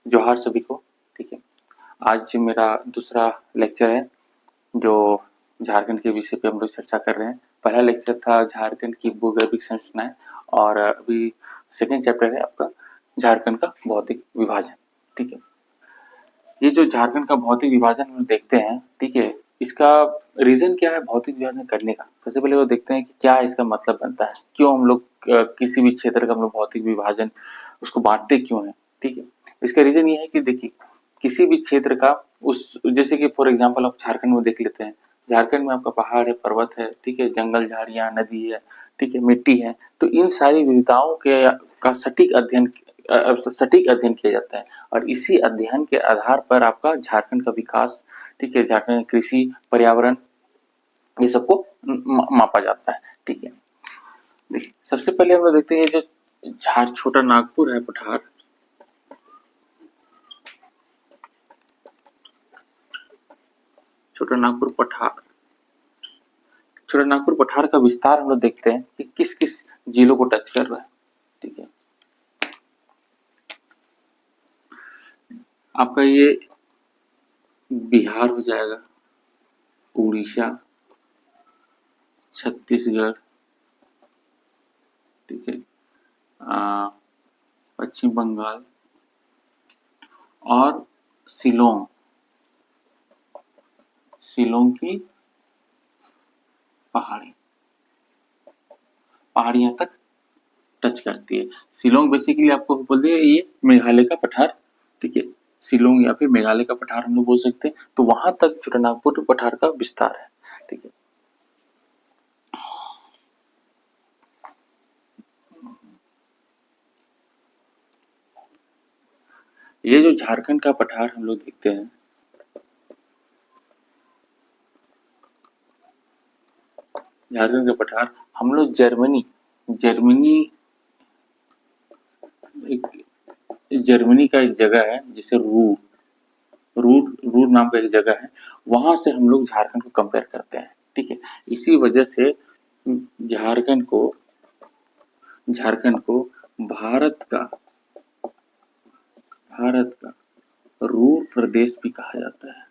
जोहार सभी को। ठीक है, आज मेरा दूसरा लेक्चर है जो झारखंड के विषय पे हम लोग चर्चा कर रहे हैं। पहला लेक्चर था झारखंड की भूगर्भिक संरचनाएं और अभी सेकंड चैप्टर है आपका झारखंड का भौतिक विभाजन। ठीक है, ये जो झारखंड का भौतिक विभाजन हम देखते हैं, ठीक है, इसका रीजन क्या है भौतिक विभाजन करने का। सबसे पहले वो देखते हैं कि क्या इसका मतलब बनता है, क्यों हम लोग किसी भी क्षेत्र का हम लोग भौतिक विभाजन उसको बांटते क्यों है। ठीक है, इसका रीजन ये है कि देखिए किसी भी क्षेत्र का उस जैसे कि फॉर एग्जाम्पल आप झारखंड में देख लेते हैं। झारखंड में आपका पहाड़ है, पर्वत है, ठीक है, जंगल झाड़ियां, नदी है, ठीक है, मिट्टी है। तो इन सारी विविधताओं के का सटीक अध्ययन किया जाता है और इसी अध्ययन के आधार पर आपका झारखंड का विकास, ठीक है, झारखंड कृषि, पर्यावरण, ये सबको मापा जाता है। ठीक है, देखिए सबसे पहले हम लोग देखते हैं जो छोटा नागपुर है पठार, छोटा नागपुर पठार, छोटा नागपुर पठार का विस्तार हम लोग देखते हैं कि किस किस जिलों को टच कर रहा है। ठीक है, आपका ये बिहार हो जाएगा, उड़ीसा, छत्तीसगढ़, ठीक है, पश्चिम बंगाल और शिलोंग, शिलोंग की पहाड़ियां तक टच करती है। शिलोंग बेसिकली आपको बोल दिया ये मेघालय का पठार। ठीक है, शिलोंग या फिर मेघालय का पठार हम लोग बोल सकते हैं। तो वहां तक छोटानागपुर पठार का विस्तार है। ठीक है, ये जो झारखंड का पठार हम लोग देखते हैं, झारखंड का पठार हम लोग जर्मनी का एक जगह है जिसे रूर नाम का एक जगह है, वहां से हम लोग झारखंड को कंपेयर करते हैं। ठीक है, इसी वजह से झारखंड को झारखंड को भारत का रूर प्रदेश भी कहा जाता है।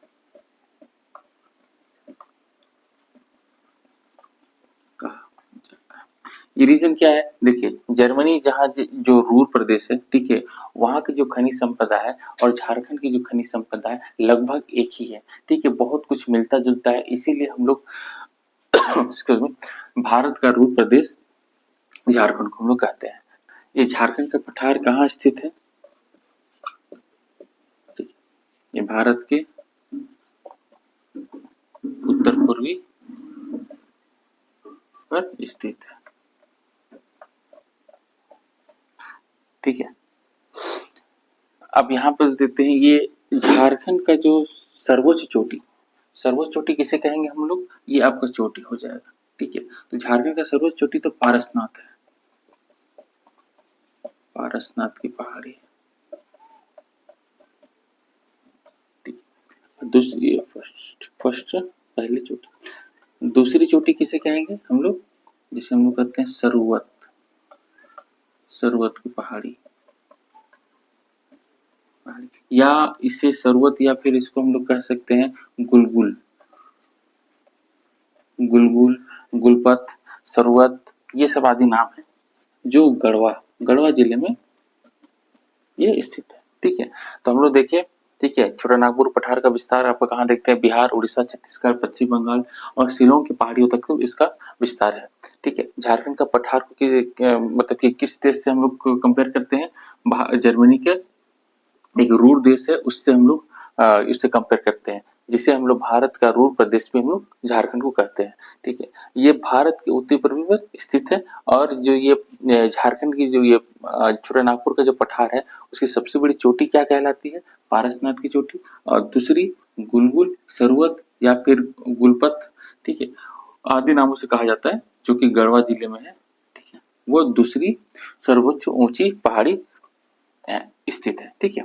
ये रीजन क्या है, देखिए जर्मनी जहाँ जो रूर प्रदेश है, ठीक है, वहां की जो खनिज संपदा है और झारखंड की जो खनिज संपदा है लगभग एक ही है। ठीक है, बहुत कुछ मिलता जुलता है, इसीलिए हम लोग एक्सक्यूज मी भारत का रूर प्रदेश झारखंड को हम लोग कहते हैं। ये झारखंड का पठार कहाँ स्थित है, ये भारत के उत्तर पूर्वी पर स्थित है। ठीक है, अब यहाँ पर देते हैं ये झारखंड का जो सर्वोच्च चोटी किसे कहेंगे हम लोग, ये आपका चोटी हो जाएगा। ठीक है, तो झारखंड का सर्वोच्च चोटी तो पारसनाथ है, पारसनाथ की पहाड़ी। दूसरी फर्स्ट पहली चोटी, दूसरी चोटी किसे कहेंगे हम लोग, जिसे हम लोग कहते हैं सर्वत की पहाड़ी, या इसे सर्वत या फिर इसको हम लोग कह सकते हैं गुलगुल, गुलपत, सर्वत, ये सब आदि नाम है जो गढ़वा जिले में ये स्थित है। ठीक है, तो हम लोग देखिए, ठीक है, छोटा नागपुर पठार का विस्तार आपको कहाँ देखते हैं, बिहार, उड़ीसा, छत्तीसगढ़, पश्चिम बंगाल और शिलोंग की पहाड़ियों तक तो इसका विस्तार है। ठीक है, झारखंड का पठार को मतलब कि किस देश से हम लोग कंपेयर करते हैं, जर्मनी के एक रूर देश है उससे हम लोग इससे कंपेयर करते हैं, जिसे हम लोग भारत का रूर प्रदेश में हम लोग झारखंड को कहते हैं। ठीक है, ये भारत के उत्तरी पूर्वी में स्थित है और जो ये झारखंड की जो ये छोटा नागपुर का जो पठार है उसकी सबसे बड़ी चोटी क्या कहलाती है, पारसनाथ की चोटी, और दूसरी गुलगुल, सर्वत या फिर गुलपत, ठीक है, आदि नामों से कहा जाता है, जो कि गढ़वा जिले में है। ठीक है, वो दूसरी सर्वोच्च ऊंची पहाड़ी स्थित है। ठीक है,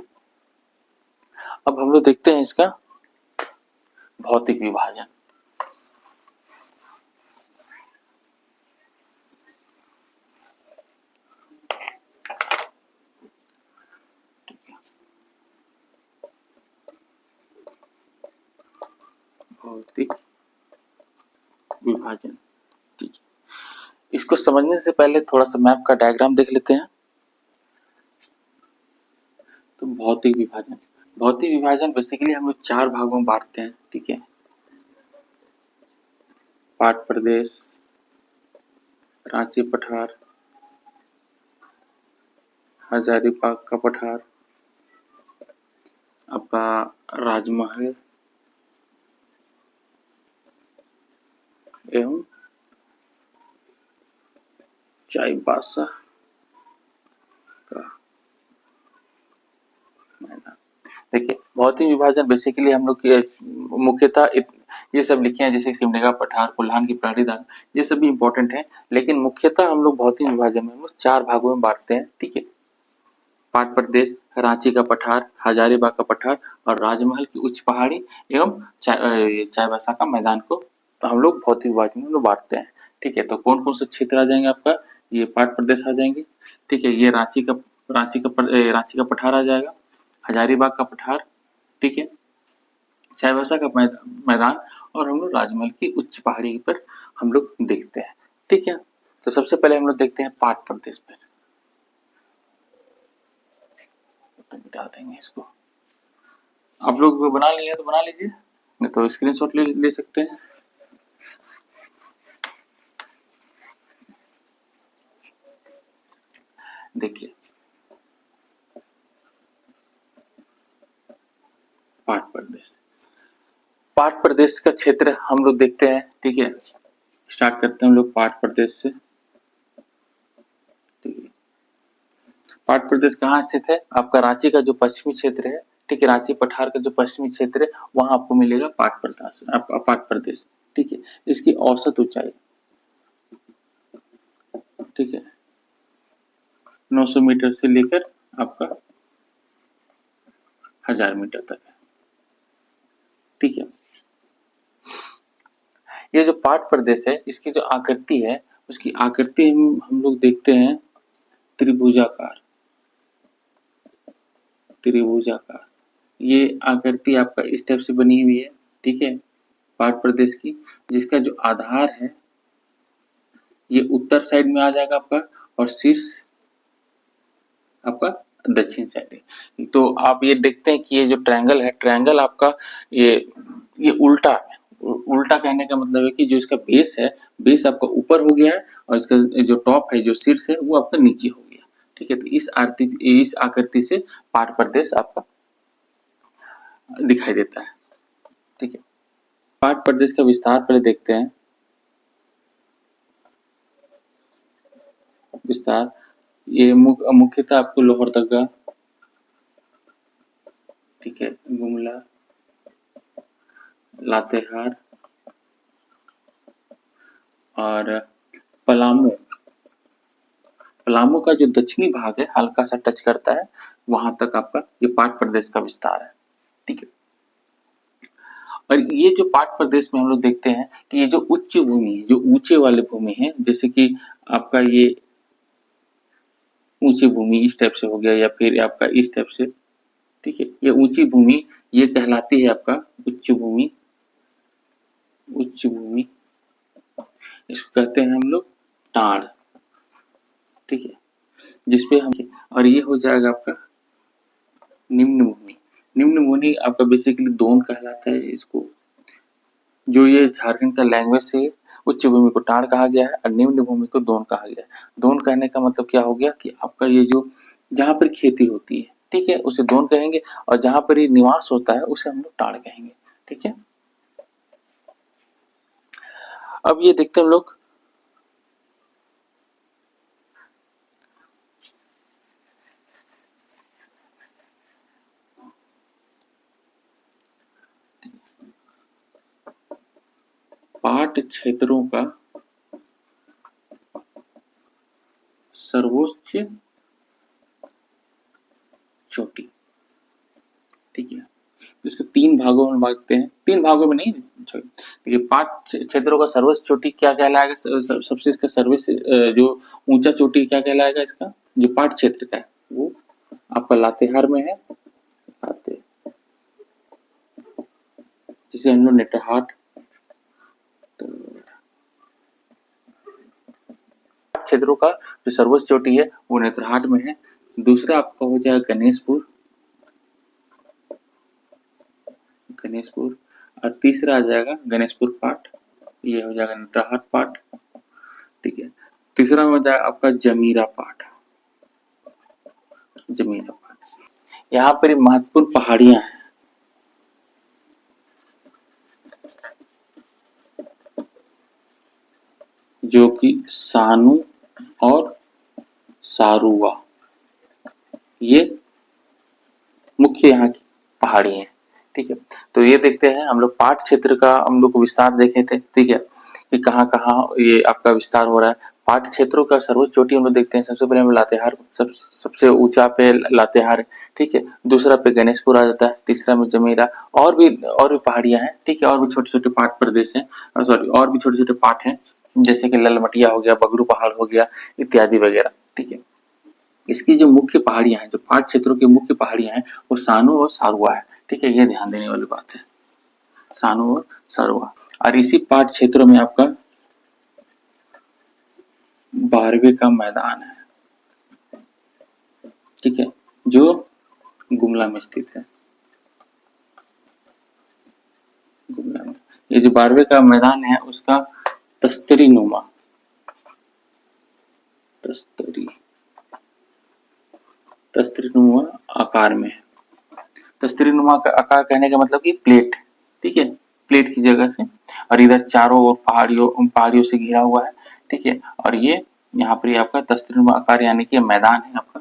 अब हम लोग देखते हैं इसका भौतिक विभाजन। भौतिक विभाजन। ठीक है, इसको समझने से पहले थोड़ा सा मैप का डायग्राम देख लेते हैं। तो भौतिक विभाजन बेसिकली हम लोग 4 भागों में बांटते हैं। ठीक है, पाट प्रदेश, रांची पठार, हजारीबाग का पठार, आपका राजमहल एवं चाईबासा का मैदान। देखिए, भौतिक विभाजन बेसिकली हम लोग मुख्यतः ये सब लिखे हैं, जैसे सिमडेगा पठार, कोल्हान की प्राणी दान, ये सब भी इंपॉर्टेंट है, लेकिन मुख्यतः हम लोग भौतिक विभाजन में हम लोग 4 भागों में बांटते हैं। ठीक है, पाट प्रदेश, रांची का पठार, हजारीबाग का पठार और राजमहल की उच्च पहाड़ी एवं चाईबासा का मैदान को तो हम लोग भौतिक विभाजन में बांटते हैं। ठीक है, तो कौन कौन से क्षेत्र आ जाएंगे आपका, ये पाट प्रदेश आ जाएंगे। ठीक है, ये रांची का पठार आ जाएगा, हजारीबाग का पठार, ठीक है, चाईबासा का मैदान और हम लोग राजमहल की उच्च पहाड़ी पर हम लोग देखते हैं। ठीक है, तो सबसे पहले हम लोग देखते हैं पाट प्रदेश पर। तो मिटा देंगे इसको। आप लोग बना लिए तो बना लीजिए, नहीं तो स्क्रीनशॉट ले सकते हैं। देखिए, पाट प्रदेश का क्षेत्र हम लोग देखते हैं। ठीक है, स्टार्ट करते हैं हम लोग पाट प्रदेश से। ठीक है, पाट प्रदेश कहाँ स्थित है, आपका रांची का जो पश्चिमी क्षेत्र है। ठीक है, रांची पठार का जो पश्चिमी क्षेत्र है वहां आपको मिलेगा पाट प्रदेश। ठीक है, इसकी औसत ऊंचाई, ठीक है, 900 मीटर से लेकर आपका 1000 मीटर तक है। ठीक है, ये जो पाट प्रदेश है इसकी जो आकृति है, उसकी आकृति हम लोग देखते हैं त्रिभुजाकार। ये आकृति आपका इस टाइप से बनी हुई है। ठीक है, पाट प्रदेश की, जिसका जो आधार है ये उत्तर साइड में आ जाएगा आपका और शीर्ष आपका दक्षिण साइड है। तो आप ये देखते हैं कि ये जो ट्रायंगल है, ट्रायंगल आपका ये उल्टा है। उल्टा कहने का मतलब है कि जो इसका बेस है, बेस आपका ऊपर हो गया है और इसका जो टॉप है, जो शीर्ष है, वो आपका नीचे हो गया। ठीक है, तो इस आकृति से पाट प्रदेश आपका दिखाई देता है। ठीक है, पाट प्रदेश का विस्तार पहले देखते हैं। विस्तार ये मुख्यतः आपको लोहरदगा, ठीक है, गुमला, लातेहार और पलामू का जो दक्षिणी भाग है हल्का सा टच करता है, वहां तक आपका ये पाट प्रदेश का विस्तार है। ठीक है, और ये जो पाट प्रदेश में हम लोग देखते हैं कि ये जो उच्च भूमि है, जो ऊंचे वाले भूमि है, जैसे कि आपका ये ऊंची भूमि इस टाइप से हो गया या फिर आपका इस टाइप से। ठीक है, ये ऊंची भूमि ये कहलाती है आपका उच्च भूमि। इसको कहते हैं हम लोग टाड़। ठीक है, जिसपे हम, और ये हो जाएगा आपका निम्न भूमि आपका बेसिकली दोन कहलाता है इसको। जो ये झारखंड का लैंग्वेज से उच्च भूमि को टाड़ कहा गया है और निम्न भूमि को दोन कहा गया है। दोन कहने का मतलब क्या हो गया कि आपका ये जो जहां पर खेती होती है, ठीक है, उसे दोन कहेंगे, और जहां पर ये निवास होता है उसे हम लोग टाड़ कहेंगे। ठीक है, अब ये देखते हैं हम लोग पाट क्षेत्रों का सर्वोच्च चोटी। ठीक है, तो इसको 3 भागों में बांटते हैं, 3 भागों में नहीं, देखिए पाट क्षेत्रों का सर्वोच्च चोटी क्या कहलाएगा, सबसे इसका सर्वोच्च जो ऊंचा चोटी क्या कहलाएगा, इसका जो पाट क्षेत्र का है वो आपका लातेहार में है, जिसे हम लोग नेतरहाट तो क्षेत्रों का जो सर्वोच्च चोटी है वो नेतरहाट में है। दूसरा आपका हो जाएगा गणेशपुर, गणेशपुर, और तीसरा आ जाएगा गणेशपुर पाट, ये हो जाएगा नेतरहाट पाट, ठीक है। तीसरा हो जाएगा आपका जमीरा पाट, जमीरा पाट। यहाँ पर महत्वपूर्ण पहाड़ियां हैं, जो कि सानू और सारुआ, ये मुख्य यहाँ की पहाड़ी है, ठीक है। तो ये देखते हैं हम लोग पाट क्षेत्र का हम लोग को विस्तार देखे थे, ठीक है, कि कहाँ कहाँ ये आपका विस्तार हो रहा है। पाट क्षेत्रों का सर्वोच्च चोटी हम लोग देखते हैं। सबसे पहले हम लातेहार, सबसे ऊंचा पे लातेहार, ठीक है। दूसरा पे गणेशपुर आ जाता है, तीसरा में जमीरा, और भी पहाड़ियां हैं, ठीक है, और भी छोटे छोटे पाट प्रदेश हैं, सॉरी और भी छोटे छोटे पाट हैं, जैसे कि ललमटिया हो गया, बगरू पहाड़ हो गया, इत्यादि वगैरह, ठीक है। इसकी जो मुख्य पहाड़ियां हैं, जो पाट क्षेत्रों की मुख्य पहाड़ियां हैं, वो सानू और सारुआ है, ठीक है, ये ध्यान देने वाली बात है, सानू और सारुआ। और इसी पाट क्षेत्रों में आपका 12वीं का मैदान है, ठीक है, जो गुमला में स्थित है, गुमला में। ये जो 12वीं का मैदान है उसका तस्तरी नुमा, तस्तरी, तस्तरी नुमा आकार में है। तस्तरी नुमा का आकार कहने का मतलब कि प्लेट, ठीक है, प्लेट की जगह से, और इधर चारों ओर पहाड़ियों से घिरा हुआ है, ठीक है। और ये यहाँ पर आपका तस्तरी नुमा आकार यानी कि मैदान है आपका,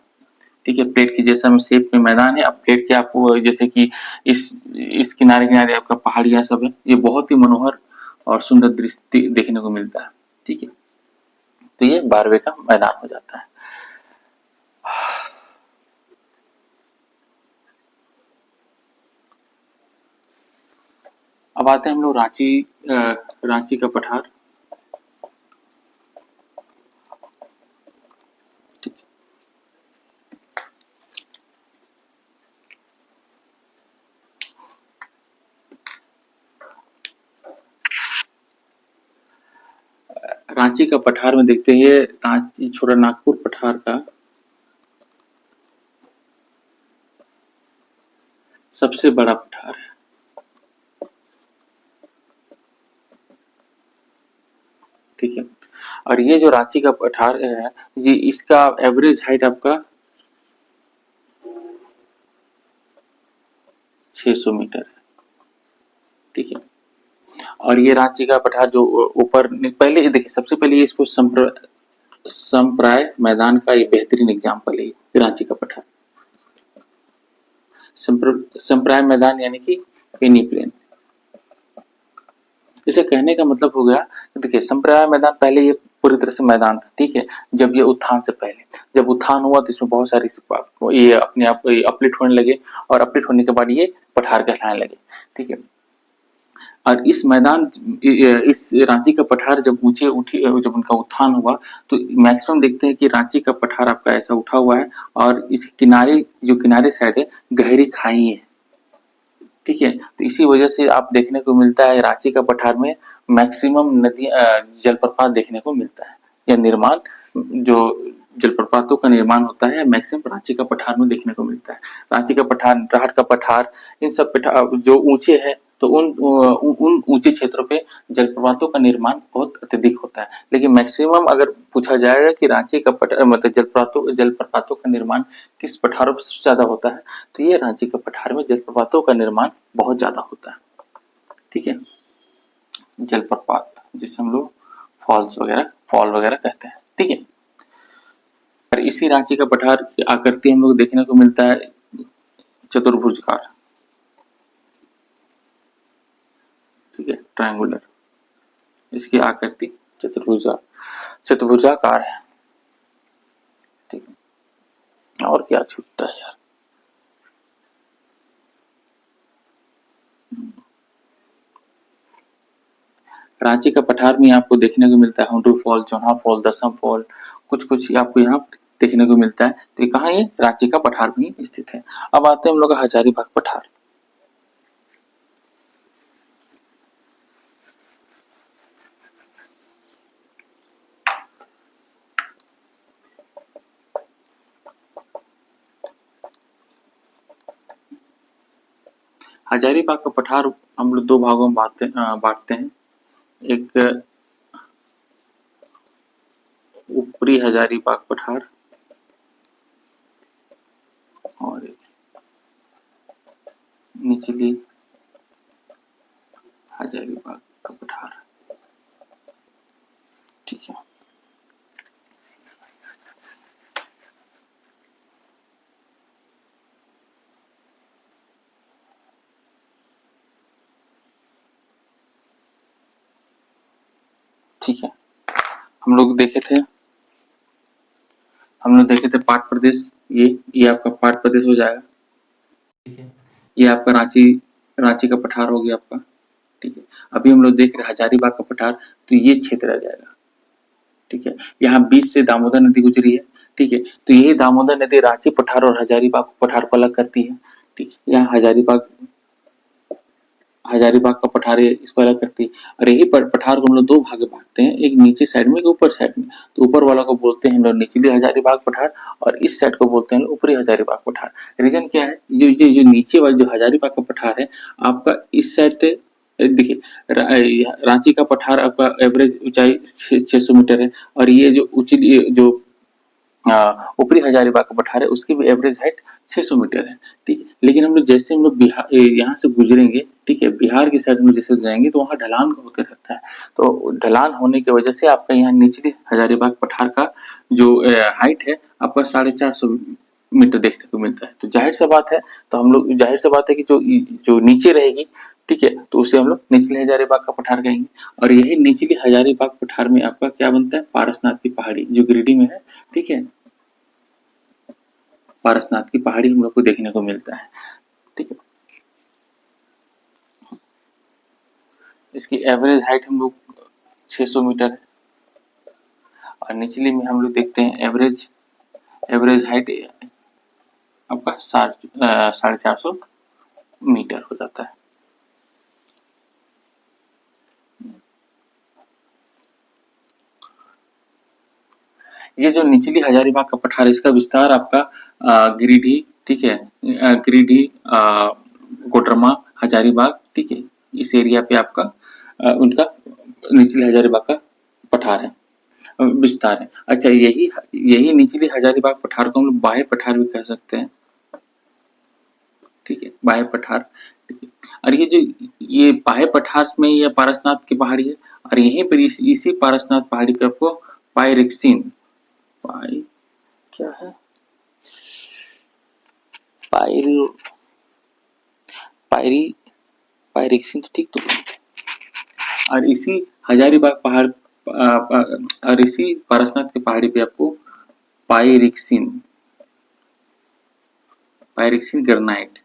ठीक है, प्लेट की जैसा में शेप में मैदान है। अब प्लेट के आपको जैसे कि इस किनारे किनारे आपका पहाड़ियां सब है, ये बहुत ही मनोहर और सुंदर दृश्य देखने को मिलता है, ठीक है। तो ये 12वीं का मैदान हो जाता है। अब आते हैं हम लोग रांची का पठार, ठीक। रांची का पठार में देखते हैं, रांची छोटा नागपुर पठार का सबसे बड़ा पठार है, ठीक है। और ये जो रांची का पठार है जी, इसका एवरेज हाइट आपका 600 मीटर है, ठीक है। और ये रांची का पठार जो ऊपर, पहले देखिए सबसे पहले इसको संप्राय मैदान का ये बेहतरीन एग्जाम्पल है, रांची का पठार। संप्राय मैदान यानी कि पेनी प्लेन। इसे कहने का मतलब हो गया, देखिए संप्राय मैदान पहले ये पूरी तरह से मैदान था, ठीक है, जब ये उत्थान से पहले, जब उत्थान हुआ तो इसमें बहुत सारी ये अपने आप अपलिट होने लगे, और अपलिट होने के बाद ये पठार कहलाने लगे, ठीक है। और इस मैदान, इस रांची का पठार जब ऊंचे उठी, जब उनका उत्थान हुआ, तो मैक्सिमम देखते हैं कि रांची का पठार आपका ऐसा उठा हुआ है, और इस किनारे, जो किनारे साइड है, गहरी खाई है, ठीक है। तो इसी वजह से आप देखने को मिलता है रांची का पठार में मैक्सिमम नदी, जलप्रपात देखने को मिलता है, या निर्माण, जो जलप्रपातों का निर्माण होता है मैक्सिमम रांची का पठार में देखने को मिलता है। रांची का पठार, राहट का पठार, इन सब पठार जो ऊंचे है, तो उन ऊंचे क्षेत्रों पे जलप्रपातों का निर्माण बहुत अत्यधिक होता है। लेकिन मैक्सिमम अगर पूछा जाएगा कि रांची का मतलब जलप्रपातों का निर्माण किस पठारों पर सबसे ज्यादा होता है, तो ये रांची के पठार में जलप्रपातों का निर्माण बहुत ज्यादा होता है, ठीक है। जलप्रपात जिसे हम लोग फॉल वगैरह कहते हैं, ठीक है। और इसी रांची का पठार की आकृति हम लोग देखने को मिलता है चतुर्भुजकार, ठीक है, ट्रायंगुलर। इसकी आकृति चतुर्भुजाकार है, ठीक है। और क्या छूटता है यार, रांची का पठार में आपको देखने को मिलता है हुंडरू फॉल, चौहा फॉल, दसम फॉल, कुछ आपको यहाँ देखने को मिलता है। तो ये कहाँ, ये रांची का पठार में ही स्थित है। अब आते हैं हम लोग हजारीबाग पठार। हजारीबाग का पठार हम लोग दो भागों में बांटते हैं। एक ऊपरी हजारीबाग पठार और एक निचली हजारीबाग का पठार। ठीक है, ठीक है। हम लोग देखे थे पाट प्रदेश, ये आपका पाट प्रदेश हो जाएगा। ठीक है, ये आपका रांची का पठार हो गया आपका। ठीक है, अभी हम लोग देख रहे हैं हजारीबाग का पठार, तो ये क्षेत्र आ जाएगा। ठीक है, यहाँ बीच से दामोदर नदी गुजरी है। ठीक है, तो यही दामोदर नदी रांची पठार और हजारीबाग पठार को अलग करती है। ठीक है, यहाँ हजारीबाग का पठार इसको अलग करती है, और यही पठार को हम लोग दो भाग में बांटते हैं, एक नीचे साइड में, एक ऊपर साइड में। तो ऊपर वाला को बोलते हैं हम लोग निचली हजारीबाग पठार, और इस साइड को बोलते हैं ऊपरी हजारीबाग पठार। रीजन क्या है, जो नीचे वाला जो हजारीबाग का पठार है आपका, इस साइड से देखिए रांची का पठार आपका एवरेज ऊंचाई 600 मीटर है, और ये जो ऊंची जो ऊपरी हजारीबाग का पठार है उसकी भी एवरेज हाइट 600 मीटर है। ठीक है, लेकिन हम लोग जैसे हम लोग बिहार यहाँ से गुजरेंगे, ठीक है, बिहार की साइड में जैसे जाएंगे तो वहाँ ढलान होते रहता है। तो ढलान होने की वजह से आपका यहाँ निचली हजारीबाग पठार का जो हाइट है आपका 450 मीटर देखने को मिलता है। तो जाहिर सी बात है, कि जो नीचे रहेगी, ठीक है, तो उसे हम लोग निचले हजारीबाग का पठार कहेंगे। और यही निचली हजारीबाग पठार में आपका क्या बनता है, पारसनाथ की पहाड़ी जो गिरिडीह में है। ठीक है, पारसनाथ की पहाड़ी हम लोग को देखने को मिलता है। ठीक है, इसकी एवरेज हाइट हम लोग 600 मीटर है, और निचली में हम लोग देखते हैं एवरेज हाइट आपका 450 मीटर हो जाता है। ये जो निचली हजारीबाग का पठार, इसका विस्तार आपका गिरिडीह, ठीक है, गिरिडीह, कोडरमा, हजारीबाग, ठीक है, इस एरिया पे आपका उनका निचली हजारीबाग का पठार है, विस्तार है। अच्छा, यही निचली हजारीबाग पठार को हम लोग बाह्य पठार भी कह सकते हैं। ठीक है, बाह्य पठार। ठीक है, और ये बाह्य पठार में ये पारसनाथ की पहाड़ी है, और यहीं पर इसी पारसनाथ पहाड़ी पे आपको पायरेक्सिन क्या है, पायरेक्सिन तो ठीक, तो और इसी हजारीबाग पहाड़ और इसी पारसनाथ की पहाड़ी पे आपको पायरेक्सिन ग्रेनाइट,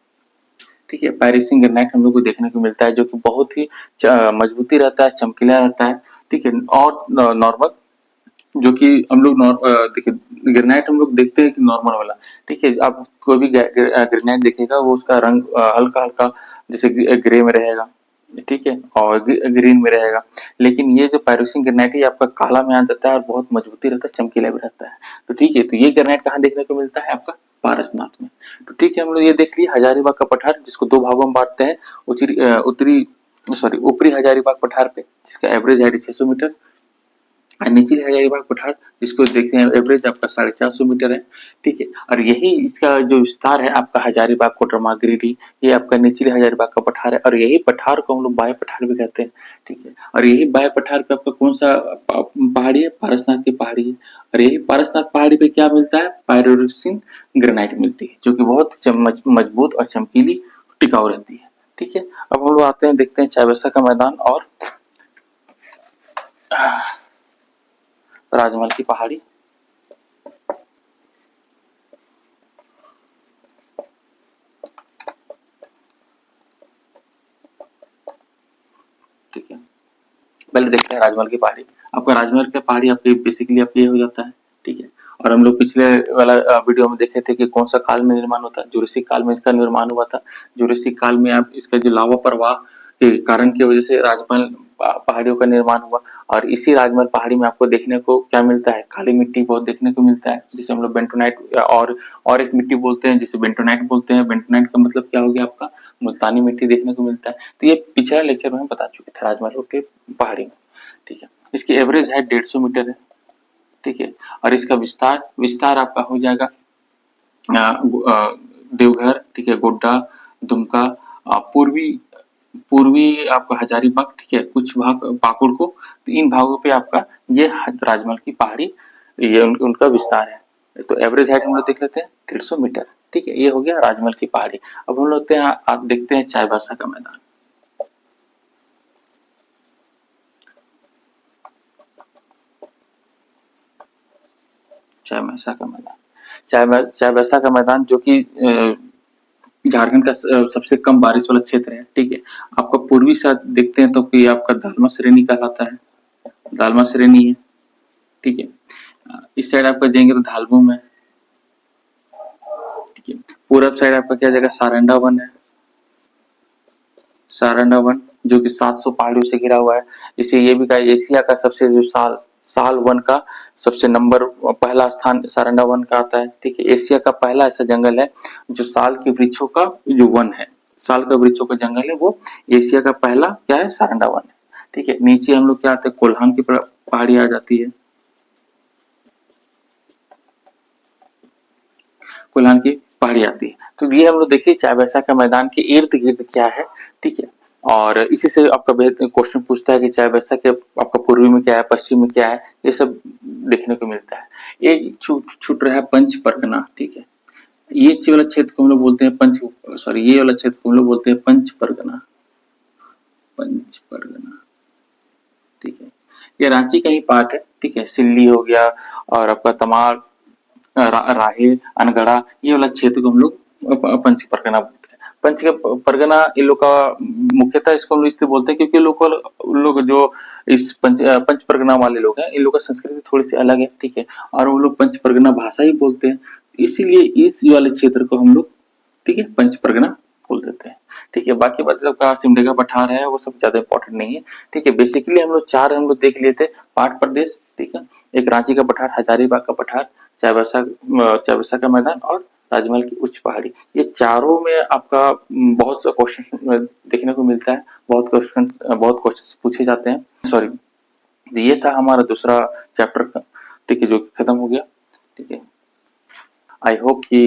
ठीक है, पायरेक्सिन ग्रेनाइट हम लोग को देखने को मिलता है, जो कि बहुत ही मजबूती रहता है, चमकीला रहता है। ठीक है, और नॉर्मल जो कि हम लोग देखिए ग्रेनाइट हम लोग देखते हैं कि नॉर्मल वाला, ठीक है, आप कोई भी ग्रेनाइट देखेगा वो उसका रंग हल्का हल्का जैसे ग्रे में रहेगा, ठीक है, और ग्रीन में रहेगा। लेकिन ये जो पायरोक्सिन ग्रेनाइट है आपका काला में आ जाता है और बहुत मजबूती रहता है, चमकीला भी रहता है। तो ठीक है, तो ये ग्रेनाइट कहाँ देखने को मिलता है, आपका पारसनाथ में। तो ठीक है, हम लोग ये देख लिए हजारीबाग का पठार, जिसको दो भागों में बांटते हैं, ऊपरी हजारीबाग पठार पे जिसका एवरेज हाइट 600 मीटर, निचली हजारीबाग पठार जिसको देखते हैं एवरेज आपका 450 मीटर है। ठीक है, और यही इसका जो विस्तार है आपका हजारीबाग, कोडरमा, गिरिडीह, ये आपका निचली हजारीबाग का पठार है, और यही पठार को हम लोग बाह्य पठार भी कहते हैं। ठीक है, और यही बाह्य पठार पे आपका कौन सा पहाड़ी है, पारसनाथ की पहाड़ी है, और यही पारसनाथ पहाड़ी पे क्या मिलता है, पायरोक्सिन ग्रेनाइट मिलती है, जो कि बहुत मजबूत और चमकीली टिकाऊ रहती है। ठीक है, अब हम लोग आते हैं, देखते हैं चाईबासा का मैदान और राजमहल की पहाड़ी। ठीक है, पहले देखते हैं राजमहल की पहाड़ी। आपका राजमहल की पहाड़ी आपकी बेसिकली आपकी ये हो जाता है। ठीक है, और हम लोग पिछले वाला वीडियो में देखे थे कि कौन सा काल में निर्माण होता है, जुरासिक काल में इसका निर्माण हुआ था। जुरासिक काल में आप इसका जो लावा प्रवाह के कारण की वजह से राजमहल पहाड़ियों का निर्माण हुआ। और इसी राजमहल पहाड़ी में आपको देखने को क्या मिलता है, काली मिट्टी बहुत देखने को मिलता है, जिसे हम लोग बेंटोनाइट और एक मिट्टी बोलते हैं जिसे बेंटोनाइट बोलते हैं। बेंटोनाइट का मतलब क्या हो गया आपका, मुल्तानी मिट्टी देखने को मिलता है। तो ये पिछले लेक्चर में हम बता चुके थे राजमहल के पहाड़ी में, ठीक है। इसकी एवरेज हाइट 150 मीटर है, ठीक है। और इसका विस्तार आपका हो जाएगा देवघर, ठीक है, गोड्डा, दुमका, पूर्वी आपका हजारीबाग, ठीक है, कुछ भाग पाकुड़ को, तो इन भागों पे आपका ये राजमहल की पहाड़ी, ये उनका विस्तार है। तो एवरेज हाइट हम लोग देख लेते हैं 150 मीटर, ठीक है। ये हो गया राजमहल की पहाड़ी। अब हम लोग आप देखते हैं चाईबासा का मैदान। चाईबासा का मैदान, चाईबासा का मैदान जो कि झारखंड का सबसे कम बारिश वाला क्षेत्र है, ठीक है। आपका पूर्वी साइड देखते हैं तो कि आपका दालमा श्रेणी कहलाता है, दालमा श्रेणी है, ठीक है। इस साइड आपका जाएंगे तो धालबुम है, ठीक है। पूरब साइड आपका क्या जगह सारंडा वन है, सारंडा वन जो कि 700 पहाड़ियों से घिरा हुआ है। इसे ये भी कहा एशिया का सबसे जो साल वन का सबसे पहला स्थान सारंडा वन का आता है, ठीक है। एशिया का पहला ऐसा जंगल है जो साल के वृक्षों का जो वन है, साल का वृक्षों का जंगल है, वो एशिया का पहला क्या है, सारंडा वन है, ठीक है। नीचे हम लोग क्या आते हैं, कोल्हान की पहाड़ी आ जाती है, कोल्हान की पहाड़ी आती है। तो ये हम लोग देखिए चाईबासा का मैदान के इर्द गिर्द क्या है, ठीक है। और इसी से आपका क्वेश्चन पूछता है कि चाईबासा के आपका पूर्वी में क्या है, पश्चिम में क्या है, ये सब देखने को मिलता है। एक छूट रहा है पंच परगना, ठीक है। ये वाला क्षेत्र को हम लोग बोलते हैं ये वाला क्षेत्र को हम लोग बोलते हैं पंच परगना, पंच परगना, ठीक है। ये रांची का ही पार्ट है, ठीक है। सिल्ली हो गया और आपका तमाल, राहे, अनगढ़ा, ये वाला क्षेत्र को हम लोग पंच परगना बोलते हैं। पंच परगना इन लोग का मुख्यतः इसको हम लोग इसलिए बोलते हैं क्योंकि लोग जो इस पंच परगना वाले लोग हैं, इन लोग का संस्कृति थोड़ी सी अलग है, ठीक है। और वो लोग पंच परगना भाषा ही बोलते हैं, इसीलिए इस वाले क्षेत्र को हम लोग, ठीक है, पंच परगना बोल देते हैं, ठीक है। बाकी बात का सिमडेगा पठार है वो सब ज्यादा इंपॉर्टेंट नहीं है, ठीक है। बेसिकली हम लोग देख लिए थे पाठ प्रदेश, ठीक है। एक रांची का पठार, हजारीबाग का पठार, चाईबासा का मैदान और राजमहल की उच्च पहाड़ी, ये चारों में आपका बहुत सा क्वेश्चन देखने को मिलता है, बहुत क्वेश्चन पूछे जाते हैं। सॉरी, ये था हमारा दूसरा चैप्टर का, ठीक है, जो खत्म हो गया, ठीक है। आई होप कि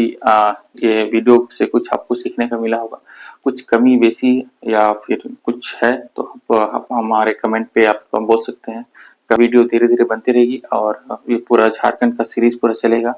ये वीडियो से कुछ आपको सीखने का मिला होगा। कुछ कमी बेसी या फिर कुछ है तो आप हमारे कमेंट पे आप बोल सकते हैं। वीडियो धीरे धीरे बनती रहेगी और ये पूरा झारखंड का सीरीज पूरा चलेगा।